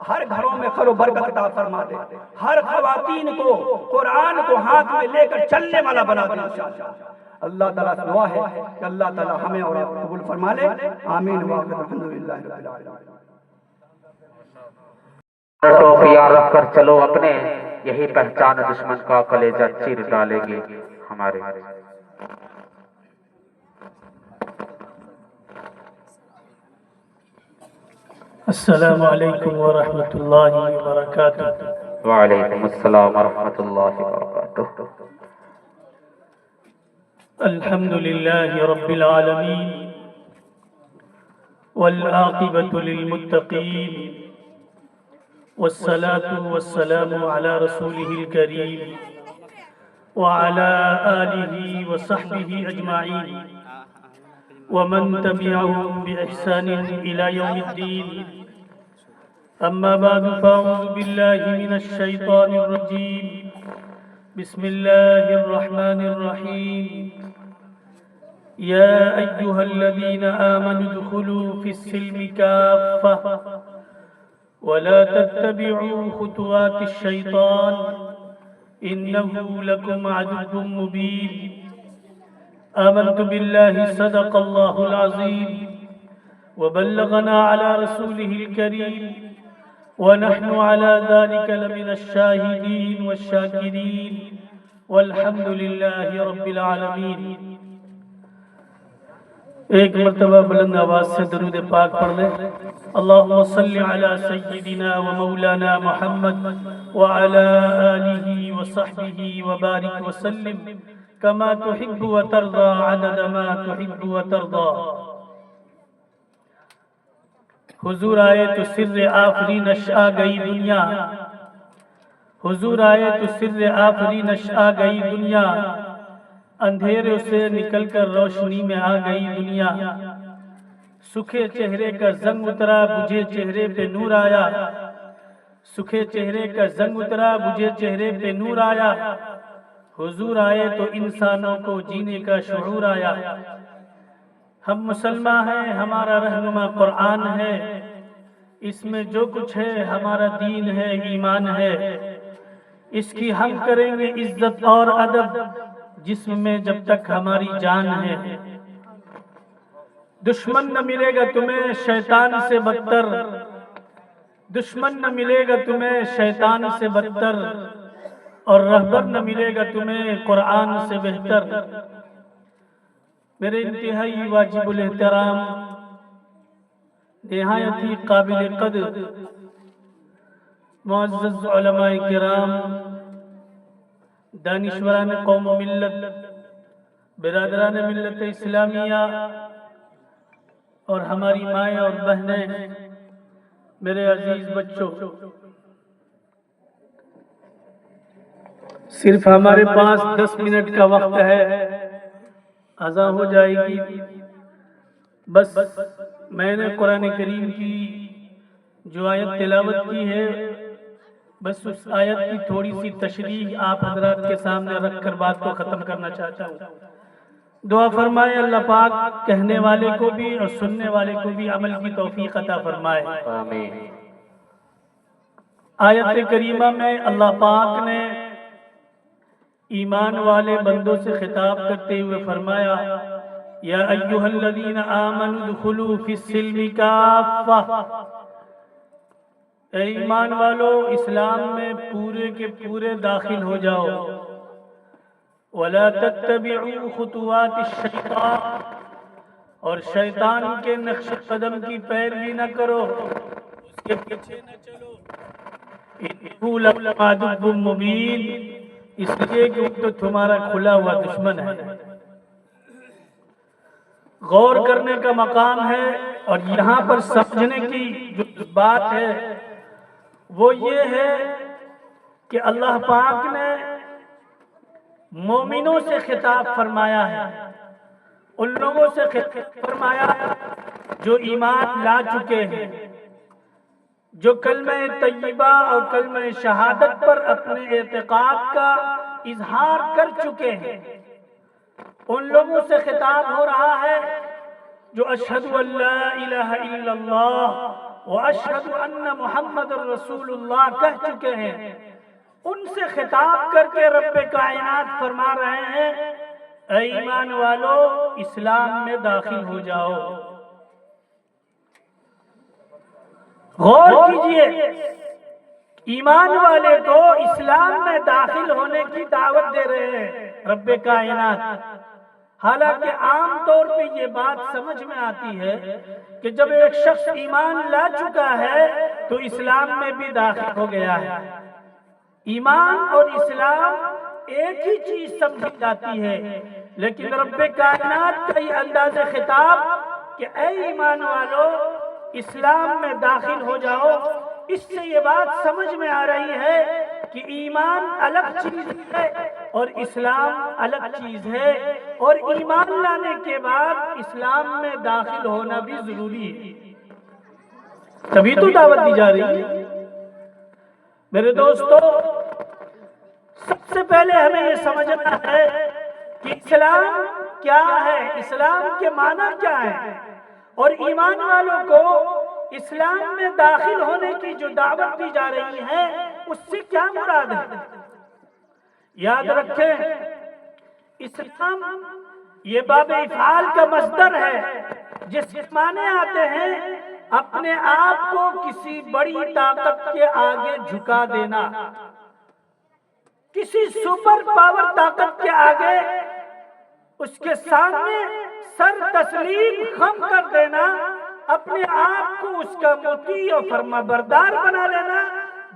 ہر گھروں میں خیر و برکت عطا فرما دے، ہر خواتین کو قرآن کو ہاتھ میں لے کر چلنے والا بنا دے انشاءاللہ۔ اللہ تعالیٰ سے دعا ہے کہ اللہ تعالیٰ ہمیں اور آپ کو قبول فرما لے، آمین وآخر الحمدللہ رب العالمین۔ ٹوپیاں رکھ کر چلو اپنے، یہی پہچان دشمن کا کلیجہ چیر ڈالے گی ہمارے۔ السلام علیکم ورحمۃ اللہ وبرکاتہ۔ وعلیکم السلام ورحمۃ اللہ وبرکاتہ۔ الحمد للہ رب العالمین والعاقبۃ للمتقین والصلاة والسلام على رسوله الكريم وعلى آلہ وصحبہ اجمعین ومن تبعهم بإحسان إلى يوم الدين، أما بعد فأعوذ بالله من الشيطان الرجيم، بسم الله الرحمن الرحيم، يا أيها الذين آمنوا ادخلوا في السلم كافة ولا تتبعوا خطوات الشيطان إنه لكم عدو مبين۔ آمنت بالله صدق الله العظيم وبلغنا على رسوله الكريم ونحن على ذلك لمن الشاهدين والشاكرين والحمد لله رب العالمين۔ ایک مرتبہ بلند آواز سے درود پاک پڑھ لیں۔ اللہم صلی علی سیدنا و مولانا محمد وعلی آلہ وصحبہ وبارک وسلم کما تحب و ترضى عدد ما تحب و ترضى۔ حضور آئے تو سر آفرینش آ گئی دنیا، حضور آئے تو سر آفرینش آ گئی دنیا، اندھیرے سے نکل کر روشنی میں آ گئی دنیا، سکھے چہرے کا زنگ اترا بجھے چہرے پہ نور آیا، سکھے چہرے کا زنگ اترا بجھے چہرے پہ نور آیا، حضور آئے تو انسانوں کو جینے کا شعور آیا۔ ہم مسلمان ہیں، ہمارا رہنما قرآن ہے، اس میں جو کچھ ہے ہمارا دین ہے، ایمان ہے، اس کی ہم کریں گے عزت اور ادب جسم میں جب تک ہماری جان ہے۔ دشمن نہ ملے گا تمہیں شیطان سے بدتر، دشمن نہ ملے گا تمہیں شیطان سے بدتر، اور رہبر نہ ملے گا تمہیں قرآن سے بہتر۔ میرے انتہائی واجب الاحترام، نہایت ہی قابل قدر معزز علماء کرام، دانشوران قوم و ملت، برادران ملت اسلامیہ، اور ہماری مائیں اور بہنیں، میرے عزیز بچوں، صرف ہمارے پاس 10 منٹ کا وقت ہے، اذان ہو جائے گی۔ بس میں نے قرآن کریم کی جو آیت تلاوت کی ہے، بس اس آیت کی تھوڑی سی تشریح آپ حضرات کے سامنے رکھ کر بات کو ختم کرنا چاہتا ہوں۔ دعا فرمائے اللہ پاک کہنے والے کو بھی اور سننے والے کو بھی عمل کی توفیق عطا فرمائے، آمین۔ آیت کریمہ میں اللہ پاک نے ایمان والے بندوں سے خطاب کرتے ہوئے فرمایا، یا ایہا الذین آمنوا ادخلوا فی السلم کافہ، اے ایمان والو اسلام میں پورے کے پورے داخل ہو جاؤ، ولا تتبعوا خطوات الشیطان، اور شیطان کے نقش قدم کی پیروی نہ کرو، اس کے پیچھے نہ چلو۔ انہو لکم عدو مبین، اس لیے کہ وہ تو تمہارا کھلا ہوا دشمن ہے۔ غور کرنے کا مقام ہے، اور یہاں پر سمجھنے کی جو بات ہے وہ یہ ہے کہ اللہ پاک نے مومنوں سے خطاب فرمایا ہے، ان لوگوں سے خطاب فرمایا جو ایمان لا چکے ہیں، جو کلمہ طیبہ اور کلمہ شہادت پر اپنے اعتقاد کا اظہار کر چکے ہیں، ان لوگوں سے خطاب ہو رہا ہے جو اشہد ان لا الہ الا اللہ و اشہد ان محمد رسول اللہ کہہ چکے ہیں۔ ان سے خطاب کر کے رب کائنات فرما رہے ہیں اے ایمان والو اسلام میں داخل ہو جاؤ۔ غور کیجئے، ایمان والے کو اسلام میں داخل ہونے کی دعوت دے رہے ہیں رب کائنات۔ حالانکہ عام طور پہ یہ بات سمجھ میں آتی ہے کہ جب ایک شخص ایمان لا چکا ہے تو اسلام میں بھی داخل ہو گیا ہے۔ ایمان اور اسلام ایک ہی چیز سمجھی جاتی ہے، لیکن رب کائنات کا یہ انداز خطاب کہ اے ایمان والو اسلام میں داخل ہو جاؤ، اس سے یہ بات سمجھ میں آ رہی ہے کہ ایمان الگ چیز ہے اور اسلام الگ چیز ہے، اور ایمان لانے کے بعد اسلام میں داخل ہونا بھی ضروری ہے، تبھی تو دعوت دی جا رہی ہے۔ میرے دوستو، سب سے پہلے ہمیں یہ سمجھنا ہے کہ اسلام کیا ہے، اسلام کے معنی کیا ہے، اور ایمان والوں کو اسلام میں داخل ہونے کی جو دعوت دی جا رہی ہے اس سے کیا مراد ہے۔ یاد رکھیں، اسلام یہ باب افعال کا مصدر ہے، جس کے معنی آتے ہیں اپنے آپ کو کسی بڑی طاقت کے آگے جھکا دینا، کسی سپر پاور طاقت کے آگے اس کے سامنے سر تسلیم خم کر دینا، اپنے آپ کو اس کا مطیع و فرما بردار بنا لینا،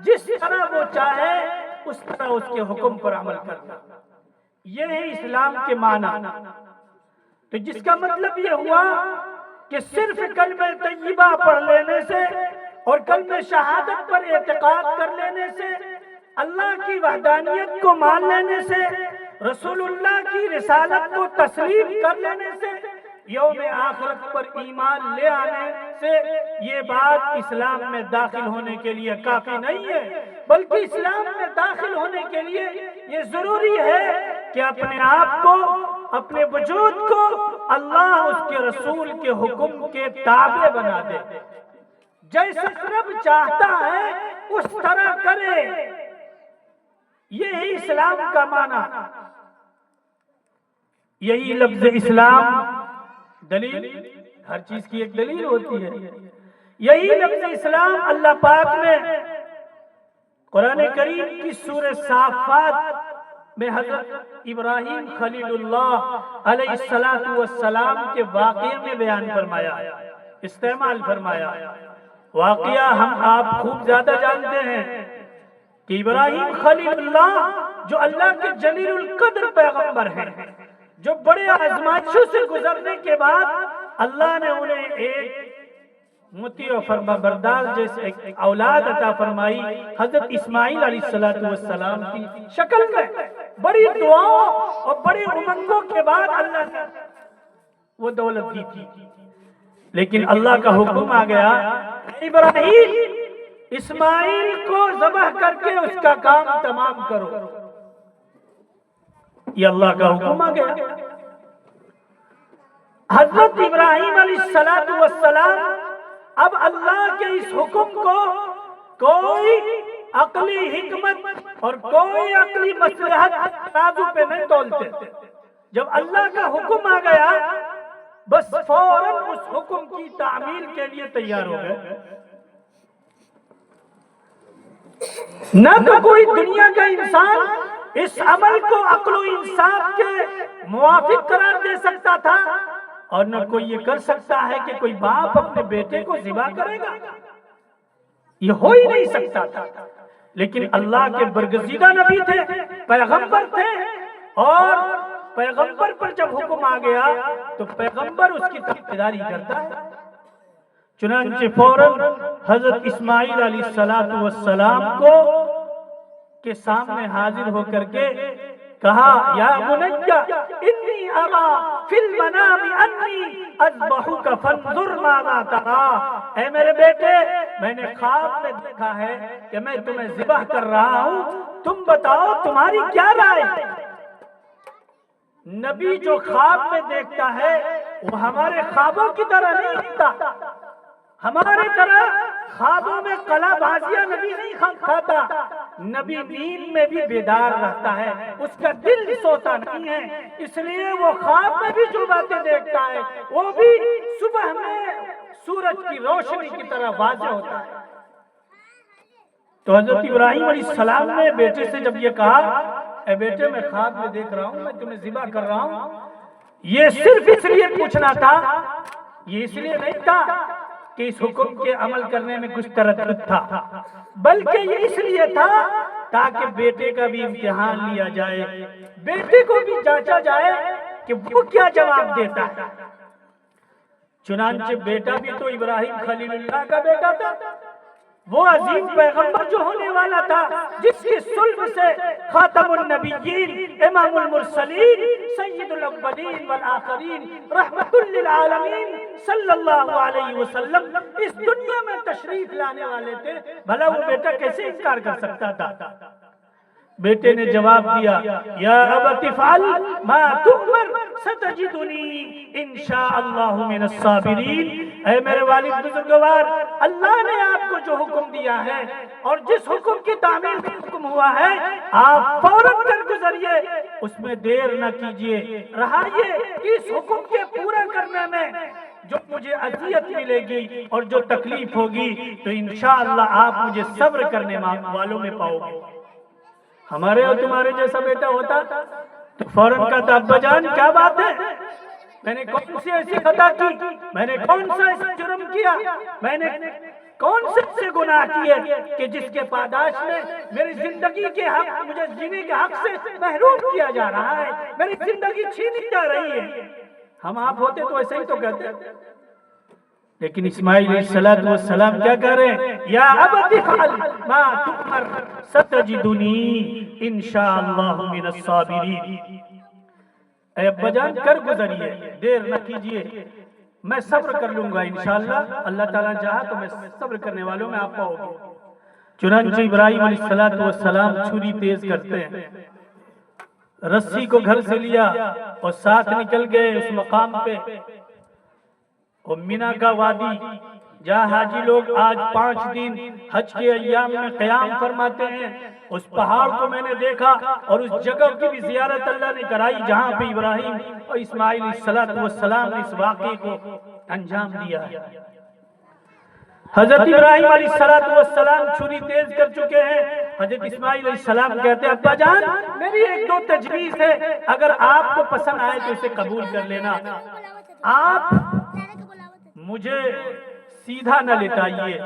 جس طرح وہ چاہے اس طرح اس کے حکم پر عمل کرنا، یہ ہے اسلام کے معنی۔ تو جس کا مطلب یہ ہوا کہ صرف کلمہ طیبہ پڑھ لینے سے اور کلمہ شہادت پر اعتقاد کر لینے سے، اللہ کی وحدانیت کو مان لینے سے، رسول اللہ کی رسالت کو تسلیم کر لینے سے، یوم آخرت پر ایمان لے آنے سے یہ بات اسلام میں داخل ہونے کے لیے کافی نہیں ہے، بلکہ اسلام میں داخل ہونے کے لیے یہ ضروری ہے کہ اپنے آپ کو، اپنے وجود کو اللہ اس کے رسول کے حکم کے تابع بنا دے، جیسا رب چاہتا ہے اس طرح کرے، یہ ہے اسلام کا معنی۔ یہی لفظ اسلام، دلیل، ہر چیز کی ایک دلیل ہوتی ہے، یہی لفظ اسلام اللہ پاک نے قرآن کریم کی سورہ صافات میں حضرت ابراہیم خلیل اللہ علیہ السلام کے واقعے میں بیان فرمایا، استعمال فرمایا۔ واقعہ ہم آپ خوب زیادہ جانتے ہیں کہ ابراہیم خلیل اللہ جو اللہ کے جلیل القدر پیغمبر ہیں، جو بڑے آزمائشوں سے گزرنے کے بعد اللہ نے انہیں ایک مطیع و فرما بردار جیسے ایک اولاد عطا فرمائی، حضرت اسماعیل علیہ السلام کی شکل میں۔ بڑی دعاؤں اور بڑی امنگوں کے بعد اللہ نے وہ دولت دی تھی، لیکن اللہ کا حکم آ گیا ابراہیم اسماعیل کو ذبح کر کے اس کا کام تمام کرو، یہ اللہ کا حکم آ گیا۔ حضرت ابراہیم علیہ السلام اب اللہ کے اس حکم کو کوئی عقلی حکمت اور کوئی عقلی مصلحت ترازو پہ نہیں تولتے۔ جب اللہ کا حکم آ گیا بس فوراً اس حکم کی تعمیل کے لیے تیار ہو گئے۔ نہ تو کوئی دنیا کا انسان اس عمل کو عقل و انصاف کے موافق قرار دے سکتا تھا، اور نہ کوئی یہ کر سکتا ہے کہ کوئی باپ اپنے بیٹے کو ذبح کرے گا، یہ ہو ہی نہیں سکتا تھا۔ لیکن اللہ کے برگزیدہ نبی تھے، پیغمبر تھے، اور پیغمبر پر جب حکم آ گیا تو پیغمبر اس کی تابعداری کرتا ہے۔ چنانچہ فوراً حضرت اسماعیل علیہ السلام کو کے سامنے حاضر ہو کر کے کہا یا بنیا انی ارا فی المنام انی اذبحک فانظر ماذا تری، اے میرے بیٹے میں نے خواب میں دیکھا ہے کہ میں تمہیں ذبح کر رہا ہوں، تم بتاؤ تمہاری کیا رائے؟ نبی جو خواب میں دیکھتا ہے وہ ہمارے خوابوں کی طرح نہیں ہوتا، ہمارے طرح خوابوں میں قلا بازیاں نبی نہیں کھاتا، نبی نیند میں بھی بیدار رہتا ہے، اس کا دل سوتا نہیں ہے، اس لیے وہ خواب میں بھی جو باتیں دیکھتا ہے وہ بھی صبح میں سورج کی روشنی کی طرح واضح ہوتا ہے۔ تو حضرت ابراہیم علیہ السلام نے بیٹے سے جب یہ کہا اے بیٹے میں خواب میں دیکھ رہا ہوں میں تمہیں ذبح کر رہا ہوں، یہ صرف اس لیے پوچھنا تھا، یہ اس لیے نہیں تھا کہ اس حکم کے عمل کرنے میں کچھ تردد تھا، بلکہ یہ اس لیے تھا تاکہ بیٹے کا بھی امتحان لیا جائے، بیٹے کو بھی جانچا جائے کہ وہ کیا جواب دیتا ہے۔ چنانچہ بیٹا بھی تو ابراہیم خلیل اللہ کا بیٹا تھا، وہ عظیم پیغمبر جو ہونے والا تھا، جس کی صلب سے خاتم النبیین، امام المرسلین، سید الاولین والآخرین، رحمت للعالمین صلی اللہ علیہ وسلم اس دنیا میں تشریف لانے والے تھے، بھلا وہ بیٹا کیسے انکار کر سکتا تھا؟ بیٹے نے جواب دیا یا ابت افعل ما تؤمر ستجدنی انشاءاللہ من الصابرین، اے میرے والد بزرگوار، اللہ نے آپ کو جو حکم دیا ہے اور جس حکم کی تعمیل کا حکم ہوا ہے آپ فوراً کر گزریے، اس میں دیر نہ کیجیے، رہا یہ کہ اس حکم کے پورا کرنے میں جو مجھے اذیت ملے گی اور جو تکلیف ہوگی تو انشاءاللہ آپ مجھے صبر کرنے والوں میں پاؤ گے۔ ہمارے اور تمہارے جیسا بیٹا ہوتا تو فوراً کہتا ابا جان کیا بات ہے، میں نے کون سی ایسی خطا کی، میں نے کون سا ایسا جرم کیا، میں نے کون سے گناہ کیے کہ جس کے پاداش میں میری زندگی کے حق، مجھے جینے کے حق سے محروم کیا جا رہا ہے، میری زندگی چھینی جا رہی ہے۔ ہم آپ ہوتے تو ایسے ہی تو کہتے، لیکن اسماعیل علیہ السلام کیا کہہ رہے ہیں یا ابت افعل ما تؤمر ستجدنی انشاءاللہ من الصابرین، اے ابا جان کر گزریے، دیر نہ کیجئے، میں صبر کر لوں گا انشاءاللہ، اللہ تعالیٰ چاہا تو میں صبر کرنے والوں میں آپ پاؤ گے۔ چنانچہ ابراہیم علیہ السلام چھری تیز کرتے ہیں، رسی کو گھر سے لیا اور ساتھ نکل گئے اس مقام پہ، مینا کا وادی جہاں حاجی لوگ آج 5 دن حج کے ایام میں قیام فرماتے ہیں، اس پہاڑ کو میں نے دیکھا اور اس جگہ کی بھی زیارت اللہ نے کرائی جہاں پہ ابراہیم اور اسماعیل علیہ السلام نے اس واقعے کو انجام دیا ہے۔ حضرت ابراہیم علیہ السلام چھری تیز کر چکے ہیں، حضرت اسماعیل علیہ السلام کہتے ہیں ابا جان میری 1-2 تجویز ہے، اگر آپ کو پسند آئے تو اسے قبول کر لینا، آپ مجھے سیدھا نہ لٹائیے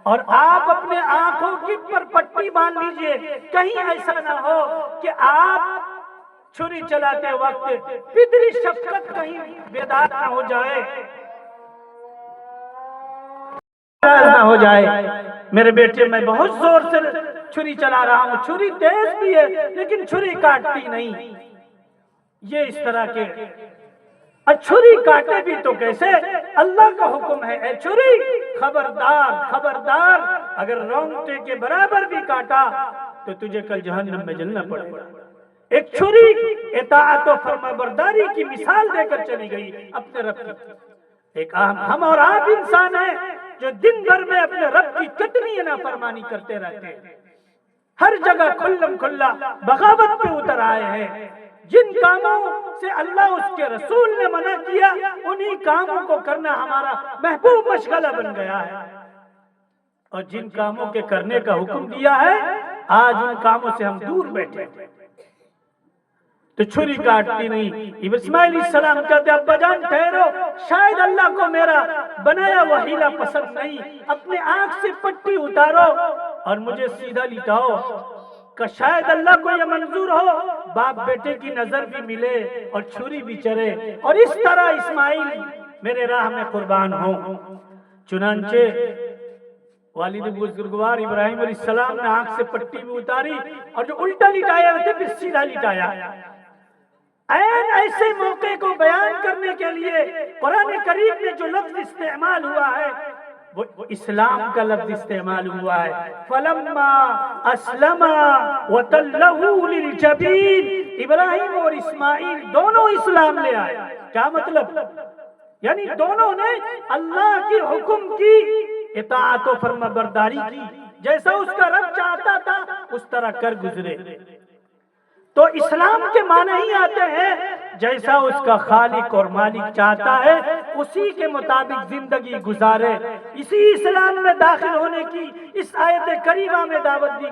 اور آپ اپنے آنکھوں کی پر پٹی باندھ لیجئے، کہیں ایسا نہ ہو کہ آپ چھری چلاتے وقت پدری شفقت کہیں بیدار نہ ہو جائے، نہ ہو جائے۔ میرے بیٹے میں بہت زور سے چھری چلا رہا ہوں، چھری تیز بھی ہے لیکن چھری کاٹتی نہیں، یہ اس طرح کے چھری کاٹے بھی تو کیسے، اللہ کا حکم ہے اے چھری خبردار خبردار، اگر رونگٹے کے برابر بھی کاٹا تو تجھے کل جہنم میں جلنا پڑے گا۔ ایک چھری اطاعت و فرمانبرداری کی مثال دے کر چلی گئی اپنے رب کی۔ ایک ہم اور آپ انسان ہیں جو دن بھر میں اپنے رب کی کتنی نافرمانی کرتے رہتے ہیں، ہر جگہ کھلم کھلا بغاوت پہ اتر آئے ہیں، جن کاموں سے اللہ اس کے رسول نے منع کیا انہی کاموں کو کرنا ہمارا محبوب مشغلہ بن گیا ہے، اور جن کاموں کے کرنے کا حکم دیا ہے آج ان کاموں سے ہم دور بیٹھے ہیں۔ تو چھری کاٹتی نہیں۔ اسماعیل علیہ السلام کہتے ابا جان ٹھہرو، شاید اللہ کو میرا بنایا وہ ہیلا پسند نہیں، اپنے آنکھ سے پٹی اتارو اور مجھے سیدھا لٹاؤ، کہ شاید اللہ کو یہ منظور ہو باپ بیٹے کی نظر بھی ملے اور چھری بھی چرے، اور اس طرح اسماعیل میرے راہ میں قربان ہو۔ چنانچہ والد بزرگوار ابراہیم علیہ السلام نے آنکھ سے پٹی بھی اتاری اور جو الٹا لٹایا ہوتے پھر سیدھا لٹایا۔ ایسے موقع کو بیان کرنے کے لیے قرآن کریم میں جو لفظ استعمال ہوا ہے وہ اسلام کا لفظ استعمال ہوا ہے۔ فلما اسلما وتلہ للجبین، ابراہیم اور اسماعیل دونوں اسلام لے آئے۔ کیا مطلب؟ یعنی دونوں نے اللہ کی حکم کی اطاعت و فرما برداری کی، جیسا اس کا رب چاہتا تھا اس طرح کر گزرے۔ تو اسلام کے معنی ہی آتے ہیں جیسا اس کا خالق اور مالک چاہتا ہے اسی کے مطابق زندگی گزارے۔ اسی اسلام میں داخل ہونے کی اس آیت کریمہ میں دعوت دی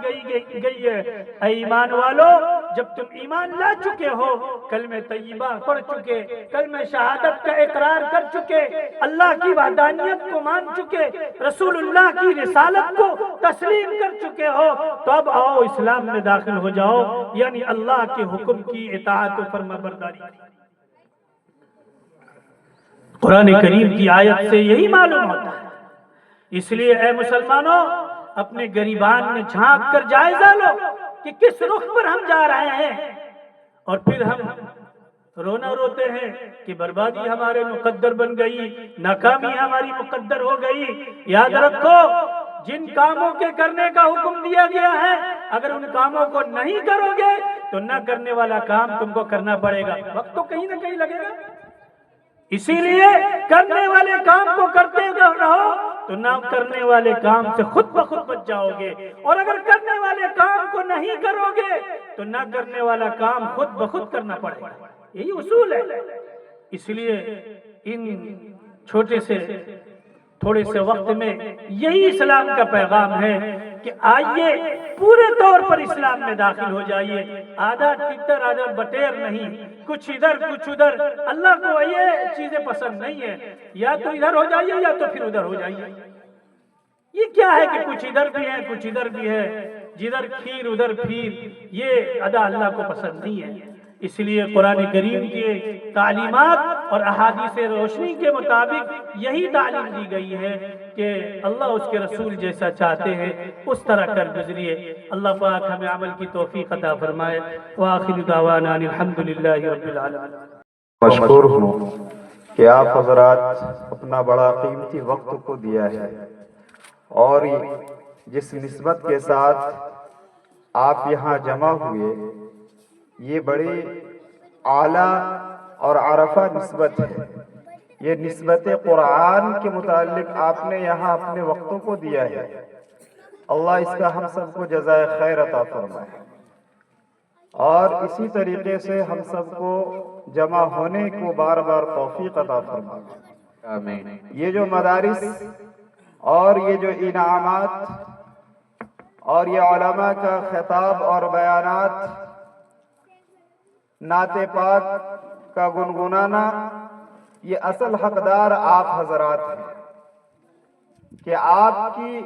گئی ہے۔ اے ایمان والو، جب تم ایمان لا چکے ہو، کلمہ طیبہ پڑھ چکے، کلمہ شہادت کا اقرار کر چکے، اللہ کی وحدانیت کو مان چکے، رسول اللہ کی رسالت کو تسلیم کر چکے ہو، تو اب آؤ اسلام میں داخل ہو جاؤ، یعنی اللہ کے حکم کی اطاعت و فرما برداری۔ قرآن کریم کی آیت سے یہی معلوم ہوتا ہے۔ اس لیے اے مسلمانوں، اپنے گریبان میں جھانک کر جائزہ لو کہ کس رخ پر ہم جا رہے ہیں، اور پھر ہم رونا روتے ہیں کہ بربادی ہمارے مقدر بن گئی، ناکامی ہماری مقدر ہو گئی۔ یاد رکھو، جن کاموں کے کرنے کا حکم دیا گیا ہے اگر ان کاموں کو نہیں کرو گے تو نہ کرنے والا کام تم کو کرنا پڑے گا، وقت تو کہیں نہ کہیں لگے گا۔ اسی لیے کرنے والے کام کو کرتے رہو تو نہ کرنے والے کام سے خود بخود بچ جاؤ گے، اور اگر کرنے والے کام کو نہیں کرو گے تو نہ کرنے والا کام خود بخود کرنا پڑے گا۔ یہی اصول ہے۔ اس لیے ان چھوٹے سے تھوڑے سے وقت میں یہی اسلام کا پیغام ہے کہ آئیے پورے طور پر اسلام میں داخل ہو جائیے، آدھا ٹکر آدھا بٹیر نہیں، کچھ ادھر کچھ ادھر۔ اللہ کو یہ چیزیں پسند نہیں ہے، یا تو ادھر ہو جائیے یا تو پھر ادھر ہو جائیے۔ یہ کیا ہے کہ کچھ ادھر بھی ہے کچھ ادھر بھی ہے، جدھر کھیر ادھر پھیر، یہ ادا اللہ کو پسند نہیں ہے۔ اس لیے قرآن کریم کے تعلیمات اور احادیث روشنی کے مطابق یہی تعلیم دی گئی ہے کہ اللہ اس کے رسول جیسا چاہتے ہیں اس طرح کر گزریے۔ اللہ پاک ہمیں عمل کی توفیق عطا فرمائے۔ وآخر دعوانا الحمدللہ رب العالمین۔ مشکور ہوں کہ آپ حضرات اپنا بڑا قیمتی وقت کو دیا ہے، اور جس نسبت کے ساتھ آپ یہاں جمع ہوئے یہ بڑی اعلیٰ اور عرفہ نسبت ہے۔ یہ نسبت قرآن کے متعلق آپ نے یہاں اپنے وقتوں کو دیا ہے۔ اللہ اس کا ہم سب کو جزائے خیر عطا فرمائے، اور اسی طریقے سے ہم سب کو جمع ہونے کو بار بار توفیق عطا فرمائے۔ آمین۔ یہ جو مدارس اور یہ جو انعامات اور یہ علماء کا خطاب اور بیانات، نعت پاک کا گنگنانا، یہ اصل حقدار آپ حضرات ہیں کہ آپ کی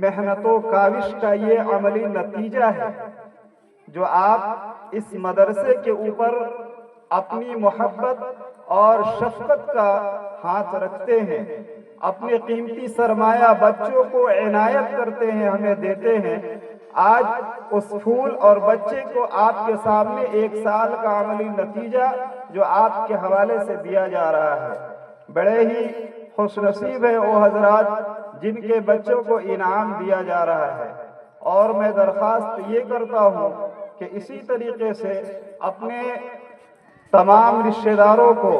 محنت و کاوش کا یہ عملی نتیجہ ہے جو آپ اس مدرسے کے اوپر اپنی محبت اور شفقت کا ہاتھ رکھتے ہیں، اپنے قیمتی سرمایہ بچوں کو عنایت کرتے ہیں، ہمیں دیتے ہیں۔ آج اس پھول اور بچے کو آپ کے سامنے 1 سال کا عملی نتیجہ جو آپ کے حوالے سے دیا جا رہا ہے، بڑے ہی خوش نصیب ہیں وہ حضرات جن کے بچوں کو انعام دیا جا رہا ہے۔ اور میں درخواست یہ کرتا ہوں کہ اسی طریقے سے اپنے تمام رشتہ داروں کو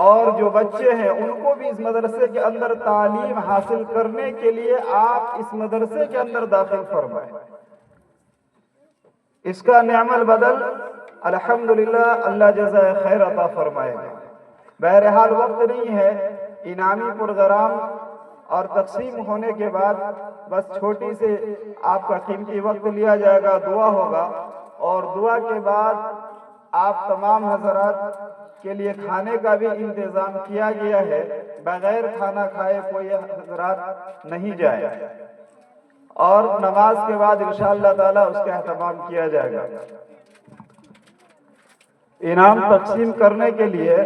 اور جو بچے ہیں ان کو بھی اس مدرسے کے اندر تعلیم حاصل کرنے کے لیے آپ اس مدرسے کے اندر داخل فرمائیں۔ اس کا نعم البدل الحمدللہ اللہ جزائے خیر عطا فرمائے گا۔ بہرحال وقت نہیں ہے، انعامی پروگرام اور تقسیم ہونے کے بعد بس چھوٹی سے آپ کا قیمتی وقت لیا جائے گا، دعا ہوگا، اور دعا کے بعد آپ تمام حضرات کے لیے کھانے کا بھی انتظام کیا گیا ہے، بغیر کھانا کھائے کوئی حضرات نہیں جائے، اور نماز کے بعد انشاءاللہ تعالی اس کا اہتمام کیا جائے گا۔ انعام تقسیم کرنے کے لیے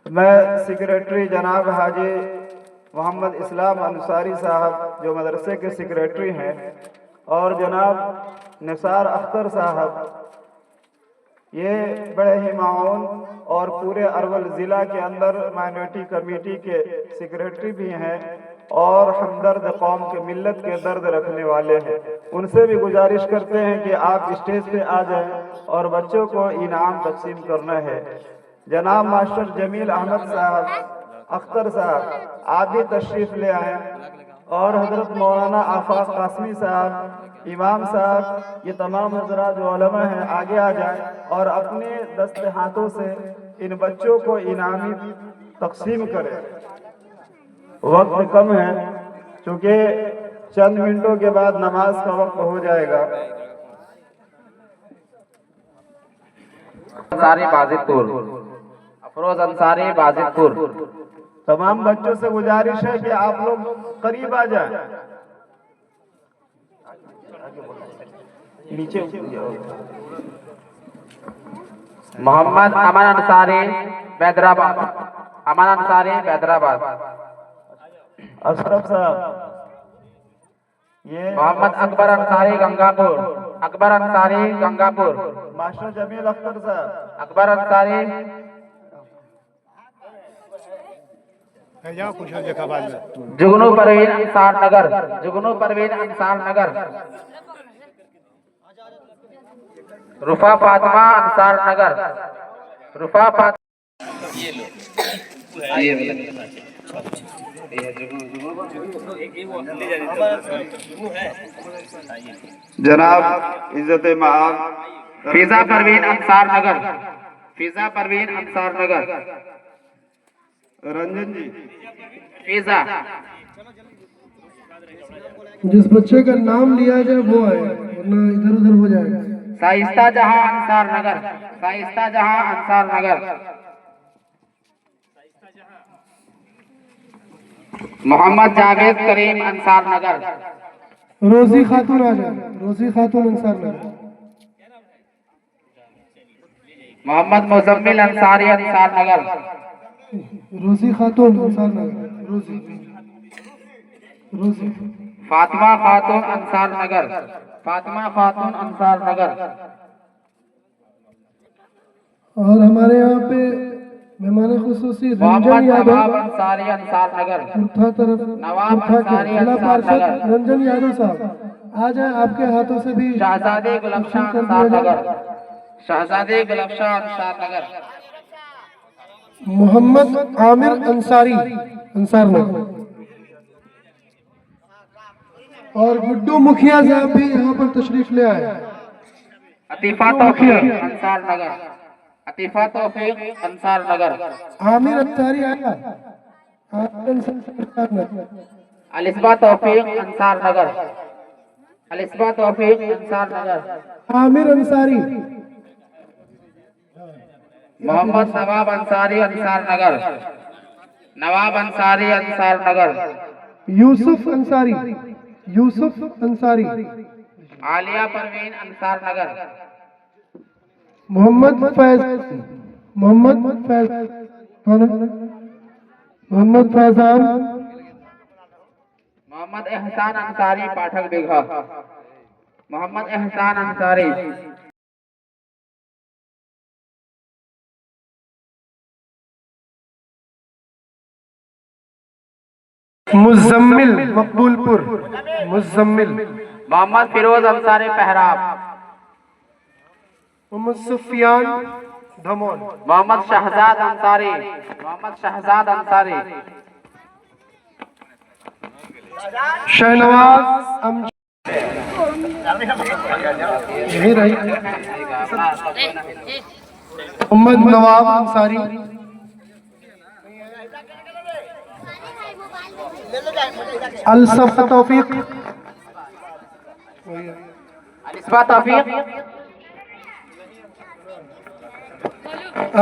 میں سیکریٹری جناب حاجی محمد اسلام انصاری صاحب جو مدرسے کے سیکریٹری ہیں، اور جناب نثار اختر صاحب، یہ بڑے ہی معاون اور پورے ارول ضلع کے اندر مائنورٹی کمیٹی کے سیکریٹری بھی ہیں، اور ہمدرد قوم کے ملت کے درد رکھنے والے ہیں۔ ان سے بھی گزارش کرتے ہیں کہ آپ اسٹیج پہ آ جائیں اور بچوں کو انعام تقسیم کرنا ہے۔ جناب ماسٹر جمیل احمد صاحب اختر صاحب، آپ بھی تشریف لے آئیں، اور حضرت مولانا آفاق قاسمی صاحب، امام صاحب، یہ تمام حضرات جو علماء ہیں آگے آ جائیں اور اپنے دست ہاتھوں سے ان بچوں کو انعامی تقسیم کریں۔ وقت کم ہے، چونکہ چند منٹوں کے بعد نماز کا وقت ہو جائے گا۔ انصاری بازد پور، افروز انصاری بازد پور۔ تمام بچوں سے گزارش ہے کہ آپ لوگ قریب آ جائیں۔ نیچے محمد امن انصاری حیدرآباد، امن انصاری حیدرآباد۔ اشرف صاحب، یہ محمد اکبر انصاری گنگاپور، اکبر انصاری گنگاپور۔ ماسٹر جمیل اختر صاحب، اکبر انصاری جگنو پروین انصار نگر، جگنو پروین انصار نگر۔ رفا فاطمہ انصار نگر، رفا فاطمہ۔ جناب عزت معاب فیضا پروین انصار نگر، فیضا پروین انصار نگر۔ رنجن جی، فیضا جس بچے کا نام لیا جائے وہ آئے، ورنہ ادھر ادھر ہو جائے گا۔ شائستہ جہاں انصار نگر، شائستہ جہاں انصار نگر۔ محمد جاوید کریم انصار نگر، روزی خاتون آ جائے، روزی خاتون انصار نگر۔ محمد مزمل انصاری انصار نگر، روزی خاتون انصار نگر، روزی روزی۔ فاطمہ خاتون انصار نگر، فاطمہ خاتون انصار نگر۔ اور ہمارے یہاں پہ مہمان خصوصی محمد رنجن یادو، نواب انصاری انصار نگر، چوتھا طرف نواب چوتھا کے انصاری ضلع انصار پارشد نگر۔ رنجن یادو صاحب آ جائیں، آپ کے ہاتھوں سے بھی شہزادے گلب شاہ انصار نگر، شہزادے گلب شاہ انصار نگر۔ محمد عامر انصاری انصار نگر، اور گڈو مکھیا صاحب بھی یہاں پر تشریف لے آئے۔ عطیفہ توفیق انصار نگر، عطیفہ توفیق انصار نگر۔ عامر انصاری آیا، عامر انصار نگر۔ الصبا توفیق انصار نگر، الصبا توفیق انصار نگر۔ عامر انصاری، محمد نواب انصاری انصار نگر، نواب انصاری انصار نگر۔ یوسف انصاری، یوسف انصاری۔ عالیہ پروین انصار نگر، محمد فیض، محمد فیض کون ہے؟ محمد فیضان، محمد احسان انصاری پاٹھک بیگھا، محمد احسان انصاری۔ مزمل مقبول پور، مزمل۔ محمد فیروز انصاری پہراب، محمد سفیان دھمول، محمد شہزاد انصاری، محمد شہزاد انصاری۔ شہنواز یہی رہی، محمد نواب انصاری، الصف توفیق، الصبا توفیق،